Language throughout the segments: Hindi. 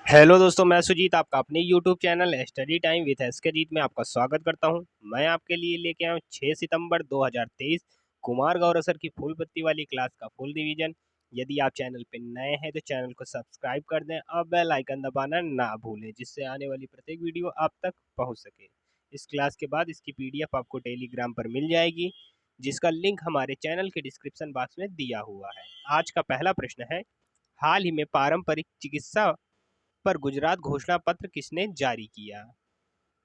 हेलो दोस्तों, मैं सुजीत आपका अपने YouTube channel study time with SK Jeet में आपका स्वागत करता हूं। मैं आपके लिए लेके आया हूं 6 सितंबर 2023 कुमार गौरव सर की फूल पत्ती वाली क्लास का फुल रिवीजन। यदि आप चैनल पे नए हैं तो चैनल को सब्सक्राइब कर दें और बेल आइकन दबाना ना भूलें, जिससे आने वाली प्रत्येक वीडियो आप तक पहुँच सके। इस क्लास के बाद इसकी PDF आपको टेलीग्राम पर मिल जाएगी, जिसका लिंक हमारे चैनल के डिस्क्रिप्शन बॉक्स में दिया हुआ है। आज का पहला प्रश्न है, हाल ही में पारंपरिक चिकित्सा पर गुजरात घोषणा पत्र किसने जारी किया?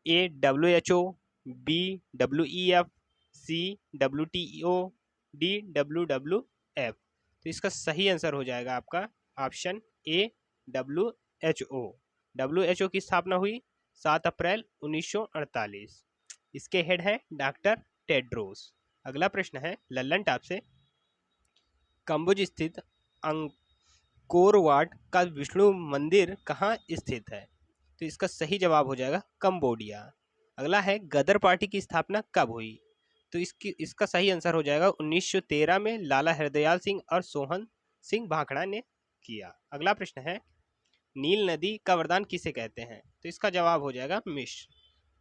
A WHO, B WEF, C WTO, D WWF। तो इसका सही आंसर हो जाएगा आपका ऑप्शन ए WHO। WHO की स्थापना हुई 7 अप्रैल 1948। इसके हेड है डॉक्टर टेड्रोस। अगला प्रश्न है लल्लन टॉप से, कम्बोज स्थित कोरवाट का विष्णु मंदिर कहाँ स्थित है? तो इसका सही जवाब हो जाएगा कंबोडिया। अगला है गदर पार्टी की स्थापना कब हुई? तो इसका सही आंसर हो जाएगा 1913 में लाला हरदयाल सिंह और सोहन सिंह भाखड़ा ने किया। अगला प्रश्न है, नील नदी का वरदान किसे कहते हैं? तो इसका जवाब हो जाएगा मिश्र।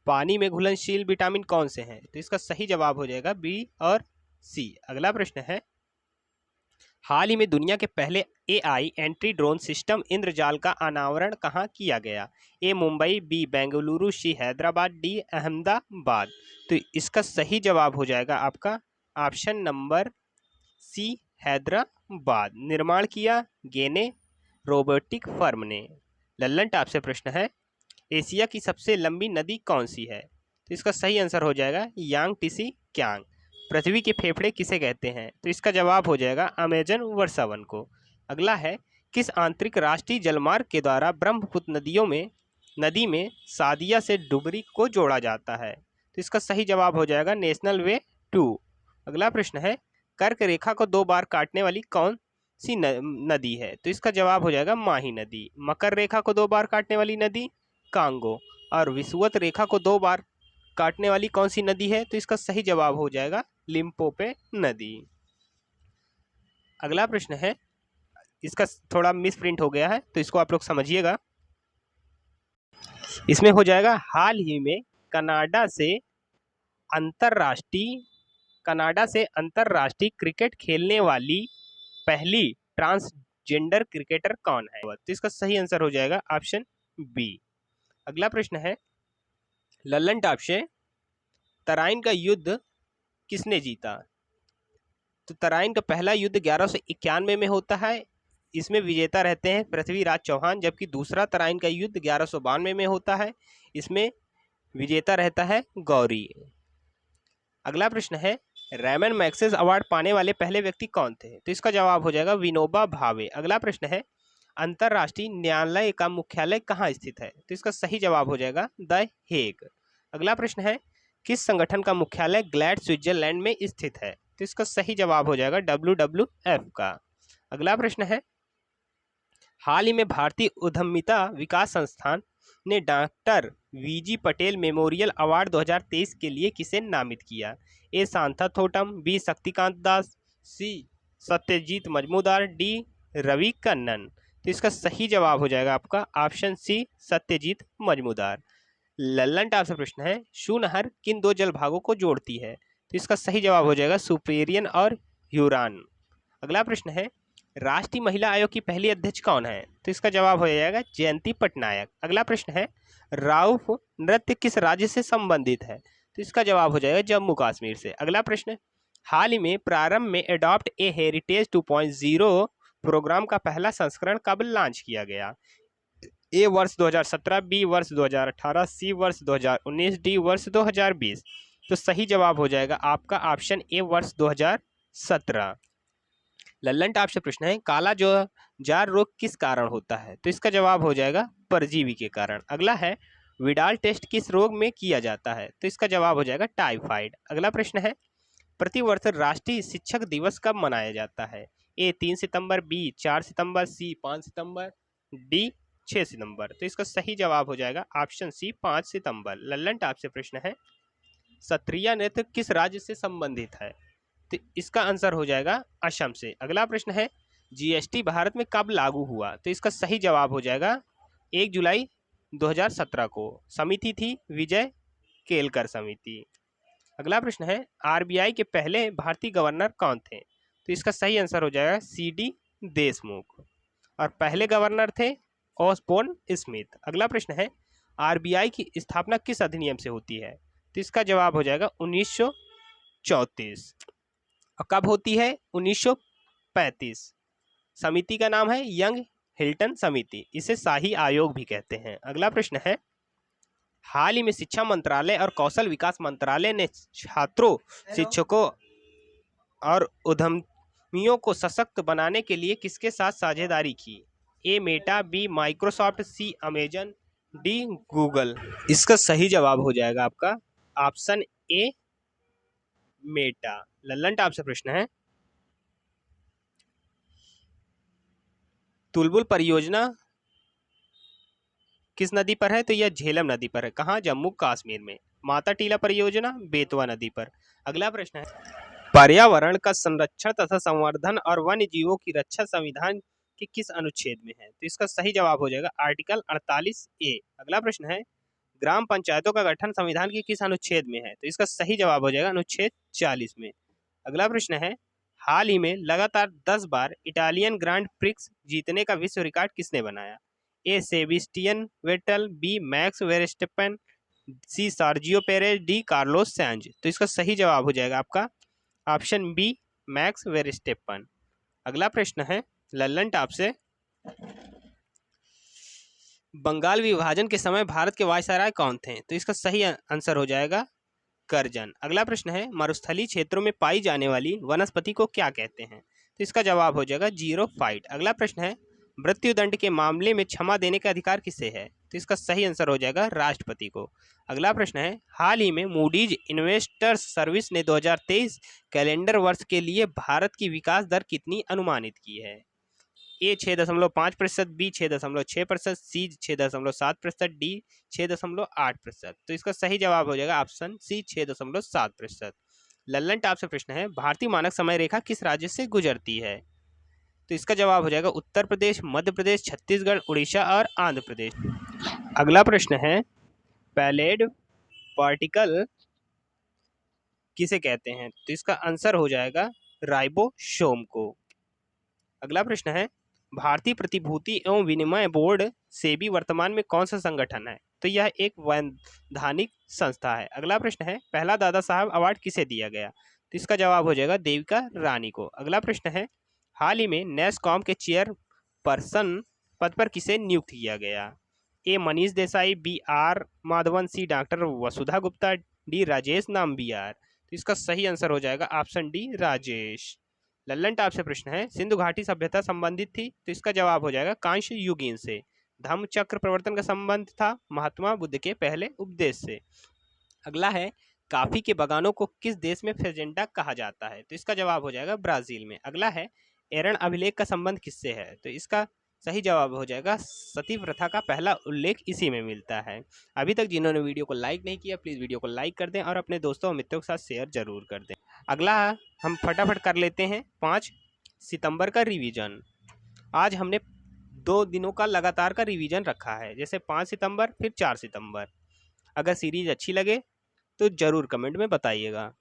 पानी में घुलनशील विटामिन कौन से हैं? तो इसका सही जवाब हो जाएगा बी और सी। अगला प्रश्न है, हाल ही में दुनिया के पहले AI एंट्री ड्रोन सिस्टम इंद्रजाल का अनावरण कहाँ किया गया? ए मुंबई, बी बेंगलुरु, सी हैदराबाद, डी अहमदाबाद। तो इसका सही जवाब हो जाएगा आपका ऑप्शन नंबर सी हैदराबाद। निर्माण किया गेने रोबोटिक फर्म ने। लल्लन टॉप से प्रश्न है, एशिया की सबसे लंबी नदी कौन सी है? तो इसका सही आंसर हो जाएगा यांग टिसी क्यांग। पृथ्वी के फेफड़े किसे कहते हैं? तो इसका जवाब हो जाएगा अमेजन वर्षावन को। अगला है, किस आंतरिक राष्ट्रीय जलमार्ग के द्वारा ब्रह्मपुत्र नदी में सादिया से डुबरी को जोड़ा जाता है? तो इसका सही जवाब हो जाएगा नेशनल वे 2। अगला प्रश्न है, कर्क रेखा को 2 बार काटने वाली कौन सी नदी है? तो इसका जवाब हो जाएगा माही नदी। मकर रेखा को 2 बार काटने वाली नदी कांगो। और विषुवत रेखा को 2 बार काटने वाली कौन सी नदी है? तो इसका सही जवाब हो जाएगा लिम्पोपो नदी। अगला प्रश्न है, इसका थोड़ा मिस प्रिंट हो गया है तो इसको आप लोग समझिएगा। इसमें हो जाएगा, हाल ही में कनाडा से अंतरराष्ट्रीय क्रिकेट खेलने वाली पहली ट्रांसजेंडर क्रिकेटर कौन है? तो इसका सही आंसर हो जाएगा ऑप्शन बी। अगला प्रश्न है लल्लन टॉप से, तराइन का युद्ध किसने जीता? तो तराइन का पहला युद्ध 1191 में होता है। इसमें विजेता रहते हैं पृथ्वीराज चौहान, जबकि दूसरा तराइन का युद्ध 1192 में होता है। इसमें विजेता रहता है गौरी। अगला प्रश्न है, रेमन मैग्सेसे अवार्ड पाने वाले पहले व्यक्ति कौन थे? तो इसका जवाब हो जाएगा विनोबा भावे। अगला प्रश्न है, अंतरराष्ट्रीय न्यायालय का मुख्यालय कहाँ स्थित है? तो इसका सही जवाब हो जाएगा द हेग। अगला प्रश्न है, किस संगठन का मुख्यालय ग्लैड स्विट्जरलैंड में स्थित है? तो इसका सही जवाब हो जाएगा WWF का। अगला प्रश्न है, हाल ही में भारतीय उद्यमिता विकास संस्थान ने doctor VG Patel memorial award 2023 के लिए किसे नामित किया? A Shanta Thottam, B Shaktikanta Das, C Satyajit Majumdar, D Ravi Kannan. तो इसका सही जवाब हो जाएगा आपका option C Satyajit Majumdar. Lallantop से प्रश्न है, शू नहर किन 2 जल भागों को जोड़ती है? तो इसका सही जवाब हो जाएगा सुपेरियन और ह्यूरान। अगला प्रश्न है, राष्ट्रीय महिला आयोग की पहली अध्यक्ष कौन है? तो इसका जवाब हो जाएगा जयंती पटनायक। अगला प्रश्न है, राउफ नृत्य किस राज्य से संबंधित है? तो इसका जवाब हो जाएगा जम्मू कश्मीर से। अगला प्रश्न, हाल ही में प्रारंभ में अडॉप्ट ए हेरिटेज 2.0 प्रोग्राम का पहला संस्करण कब लॉन्च किया गया? ए वर्ष 2017, बी वर्ष 2018, सी वर्ष 2019, डी वर्ष 2020। तो सही जवाब हो जाएगा आपका ऑप्शन ए वर्ष 2017। लल्लन टॉप से प्रश्न है, काला जार रोग किस कारण होता है? तो इसका जवाब हो जाएगा परजीवी के कारण। अगला है, विडाल टेस्ट किस रोग में किया जाता है? तो इसका जवाब हो जाएगा टाइफाइड। अगला प्रश्न है, प्रतिवर्ष राष्ट्रीय शिक्षक दिवस कब मनाया जाता है? ए 3 सितंबर, बी 4 सितंबर, सी 5 सितंबर, डी 6 सितंबर। तो इसका सही जवाब हो जाएगा ऑप्शन सी 5 सितंबर। लल्लन टॉप से प्रश्न है, सत्रिया नृत्य किस राज्य से संबंधित है? तो इसका आंसर हो जाएगा असम से। अगला प्रश्न है, GST भारत में कब लागू हुआ? तो इसका सही जवाब हो जाएगा 1 जुलाई 2017 को। समिति थी विजय केलकर समिति। अगला प्रश्न है आरबीआई के पहले भारतीय गवर्नर कौन थे? तो इसका सही आंसर हो जाएगा सीडी देशमुख, और पहले गवर्नर थे ऑसबोर्न स्मिथ। अगला प्रश्न है आरबीआई की स्थापना किस अधिनियम से होती है? तो इसका जवाब हो जाएगा 1934। और कब होती है? 1935। समिति का नाम है यंग हिल्टन समिति, इसे शाही आयोग भी कहते हैं। अगला प्रश्न है हाल ही में शिक्षा मंत्रालय और कौशल विकास मंत्रालय ने छात्रों, शिक्षकों और उद्यमियों को सशक्त बनाने के लिए किसके साथ साझेदारी की? ए मेटा, बी माइक्रोसॉफ्ट, सी अमेजन, डी गूगल। इसका सही जवाब हो जाएगा आपका option A Meta. Lallan top से प्रश्न है तुलबुल परियोजना किस नदी पर है? तो यह झेलम नदी पर है। कहाँ? जम्मू कश्मीर में। माता टीला परियोजना बेतवा नदी पर। अगला प्रश्न है पर्यावरण का संरक्षण तथा संवर्धन और वन्य जीवों की रक्षा संविधान के किस अनुच्छेद में है? तो इसका सही जवाब हो जाएगा आर्टिकल 48A। अगला प्रश्न है ग्राम पंचायतों का गठन संविधान के किस अनुच्छेद में है? तो इसका सही जवाब हो जाएगा अनुच्छेद 40 में। अगला प्रश्न है हाल ही में लगातार 10 बार इटालियन ग्रांड प्रिक्स जीतने का विश्व रिकॉर्ड किसने बनाया? A Sebastian Vettel, B Max Verstappen, C Sergio Perez, D Carlos Sainz. तो इसका सही जवाब हो जाएगा आपका ऑप्शन बी मैक्स वेरस्टेपन। अगला प्रश्न है लल्लन टॉप से बंगाल विभाजन के समय भारत के वायसराय कौन थे? तो इसका सही आंसर हो जाएगा करजन। अगला प्रश्न है मरुस्थलीय क्षेत्रों में पाई जाने वाली वनस्पति को क्या कहते हैं? तो इसका जवाब हो जाएगा जीरोफाइट। अगला प्रश्न है मृत्युदंड के मामले में क्षमा देने का अधिकार किसे है? तो इसका सही आंसर हो जाएगा राष्ट्रपति को। अगला प्रश्न है हाल ही में मूडीज इन्वेस्टर्स सर्विस ने 2023 कैलेंडर वर्ष के लिए भारत की विकास दर कितनी अनुमानित की है? ए 6.5%, बी 6.6%, सी 6.7%, डी 6.8%। तो इसका सही जवाब हो जाएगा ऑप्शन सी 6.7%। लल्लन टॉप से प्रश्न है भारतीय मानक समय रेखा किस राज्य से गुजरती है? तो इसका जवाब हो जाएगा उत्तर प्रदेश, मध्य प्रदेश, छत्तीसगढ़, उड़ीसा और आंध्र प्रदेश। अगला प्रश्न है पैलेड पार्टिकल किसे कहते हैं? तो इसका आंसर हो जाएगा राइबोसोम को। अगला प्रश्न है भारतीय प्रतिभूति एवं विनिमय बोर्ड सेबी वर्तमान में कौन सा संगठन है? तो यह एक वैधानिक संस्था है। अगला प्रश्न है पहला दादा साहब अवार्ड किसे दिया गया? तो इसका जवाब हो जाएगा देविका रानी को। अगला प्रश्न है हाल ही में नेस्कॉम के चेयरपर्सन पद पर किसे नियुक्त किया गया? A Manish Desai, B R Madhavan, C doctor Vasudha Gupta, D Rajesh Nambiar. तो इसका सही आंसर हो जाएगा option D Rajesh. Lallantop से प्रश्न है सिंधु घाटी सभ्यता संबंधित थी? तो इसका जवाब हो जाएगा कांस्य युगीन से। धम्म चक्र प्रवर्तन का संबंध था महात्मा बुद्ध के पहले उपदेश से। अगला है कॉफी के बागानों को किस देश में फेजेंटा कहा जाता है? तो इसका जवाब हो जाएगा ब्राजील में। अगला है एरन अभिलेख का संबंध किससे है? तो इसका सही जवाब हो जाएगा सती प्रथा का पहला उल्लेख इसी में मिलता है। अभी तक जिन्होंने वीडियो को लाइक नहीं किया प्लीज़ वीडियो को लाइक कर दें और अपने दोस्तों और मित्रों के साथ शेयर जरूर कर दें। अगला हम फटाफट कर लेते हैं 5 सितंबर का रिवीजन। आज हमने 2 दिनों का लगातार का रिवीजन रखा है, जैसे 5 सितंबर फिर 4 सितंबर। अगर सीरीज अच्छी लगे तो ज़रूर कमेंट में बताइएगा।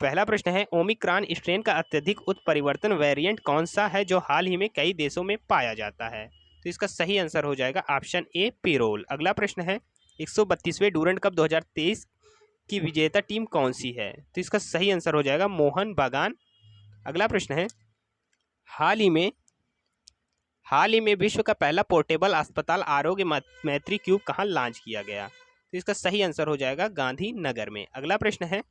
पहला प्रश्न है ओमिक्रॉन स्ट्रेन का अत्यधिक उत्परिवर्तन वेरिएंट कौन सा है जो हाल ही में कई देशों में पाया जाता है? तो इसका सही आंसर हो जाएगा ऑप्शन ए पेरोल। अगला प्रश्न है 132वें डूरंड कप 2023 की विजेता टीम कौन सी है? तो इसका सही आंसर हो जाएगा मोहन बागान। अगला प्रश्न है हाल ही में विश्व का पहला पोर्टेबल अस्पताल आरोग्य मैत्री क्यूब कहाँ लॉन्च किया गया? तो इसका सही आंसर हो जाएगा गांधीनगर में। अगला प्रश्न है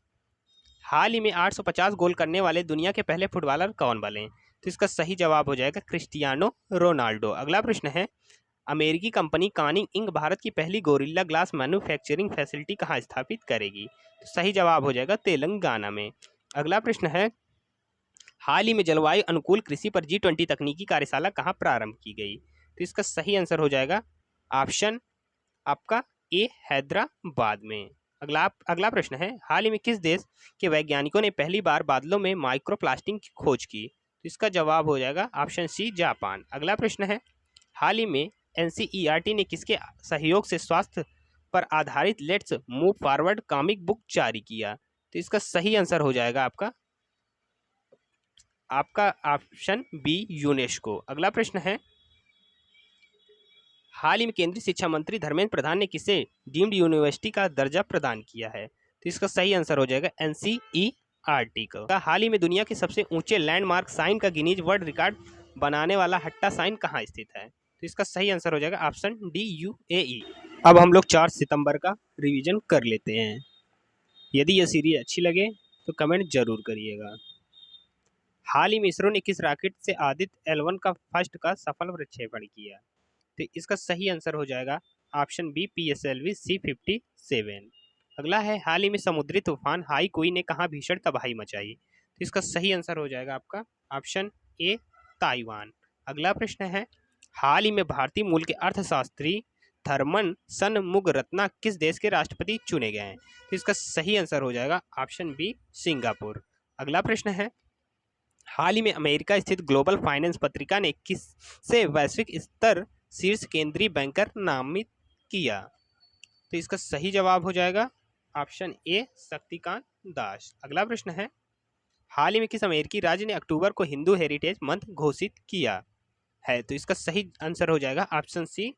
हाल ही में 850 गोल करने वाले दुनिया के पहले फुटबॉलर कौन बने? तो इसका सही जवाब हो जाएगा क्रिस्टियानो रोनाल्डो। अगला प्रश्न है अमेरिकी कंपनी कॉनिंग इंक भारत की पहली गोरिल्ला ग्लास मैन्युफैक्चरिंग फैसिलिटी कहाँ स्थापित करेगी? तो सही जवाब हो जाएगा तेलंगाना में। अगला प्रश्न है हाल ही में जलवायु अनुकूल कृषि पर G20 तकनीकी कार्यशाला कहाँ प्रारंभ की गई? तो इसका सही आंसर हो जाएगा ऑप्शन आपका ए हैदराबाद में। अगला प्रश्न है हाल ही में किस देश के वैज्ञानिकों ने पहली बार बादलों में माइक्रोप्लास्टिक की खोज की? तो इसका जवाब हो जाएगा ऑप्शन सी जापान। अगला प्रश्न है हाल ही में एनसीईआरटी ने किसके सहयोग से स्वास्थ्य पर आधारित let's move forward comic book जारी किया? तो इसका सही आंसर हो जाएगा आपका ऑप्शन बी, यूनेस्को। अगला प्रश्न है, हाल ही में केंद्रीय शिक्षा मंत्री धर्मेंद्र प्रधान ने किसे डीम्ड यूनिवर्सिटी का दर्जा प्रदान किया है? तो इसका सही आंसर हो जाएगा एनसीईआरटी को। हाल ही में दुनिया के सबसे ऊंचे लैंडमार्क साइन का गिनीज वर्ल्ड रिकॉर्ड बनाने वाला हट्टा साइन कहाँ स्थित है? तो इसका सही आंसर हो जाएगा ऑप्शन डी, यूएई। अब हम लोग 4 सितंबर का रिवीजन कर लेते हैं। यदि यह सीरीज अच्छी लगे तो कमेंट जरूर करिएगा। हाल ही में इसरो ने किस रॉकेट से आदित्य L1 का फर्स्ट का सफल प्रक्षेपण किया? तो इसका सही आंसर हो जाएगा ऑप्शन बी, PSLV C-57। अगला है, हाल ही में समुद्री तूफान हाईकुई ने कहाँ भीषण तबाही मचाई? तो इसका सही आंसर हो जाएगा आपका ऑप्शन ए, ताइवान। अगला प्रश्न है, हाल ही में भारतीय मूल के अर्थशास्त्री थर्मन षणमुगरत्ना किस देश के राष्ट्रपति चुने गए हैं? तो इसका सही आंसर हो जाएगा ऑप्शन बी, सिंगापुर। अगला प्रश्न है, हाल ही में अमेरिका स्थित ग्लोबल फाइनेंस पत्रिका ने किससे वैश्विक स्तर शीर्ष केंद्रीय बैंकर नामित किया? तो इसका सही जवाब हो जाएगा ऑप्शन ए, शक्तिकांत दास। अगला प्रश्न है, हाल ही में किस अमेरिकी राज्य ने अक्टूबर को हिंदू हेरिटेज मंथ घोषित किया है? तो इसका सही आंसर हो जाएगा ऑप्शन सी,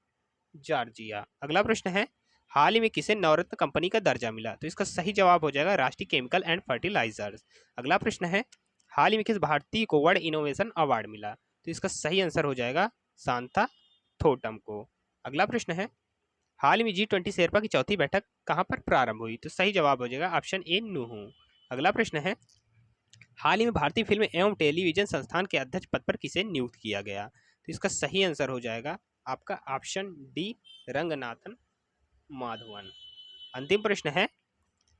जॉर्जिया। अगला प्रश्न है, हाल ही में किसे नवरत्न कंपनी का दर्जा मिला? तो इसका सही जवाब हो जाएगा राष्ट्रीय केमिकल एंड फर्टिलाइजर्स। अगला प्रश्न है, हाल ही में किस भारतीय को वर्ल्ड इनोवेशन अवार्ड मिला? तो इसका सही आंसर हो जाएगा सांता थोटम को। अगला प्रश्न है, हाल ही में G20 शेरपा की चौथी बैठक कहां पर प्रारंभ हुई? तो सही जवाब हो जाएगा ऑप्शन ए, नुहू। अगला प्रश्न है, हाल ही में भारतीय फिल्म एवं टेलीविजन संस्थान के अध्यक्ष पद पर किसे नियुक्त किया गया? तो इसका सही आंसर हो जाएगा आपका ऑप्शन डी, रंगनाथन माधवन। अंतिम प्रश्न है,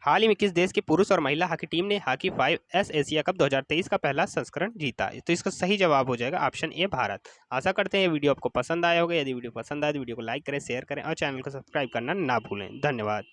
हाल ही में किस देश की पुरुष और महिला हॉकी टीम ने हॉकी 5S एशिया कप 2023 का पहला संस्करण जीता? तो इसका सही जवाब हो जाएगा ऑप्शन ए, भारत। आशा करते हैं ये वीडियो आपको पसंद आया होगा। यदि वीडियो पसंद आए तो वीडियो को लाइक करें, शेयर करें और चैनल को सब्सक्राइब करना ना भूलें। धन्यवाद।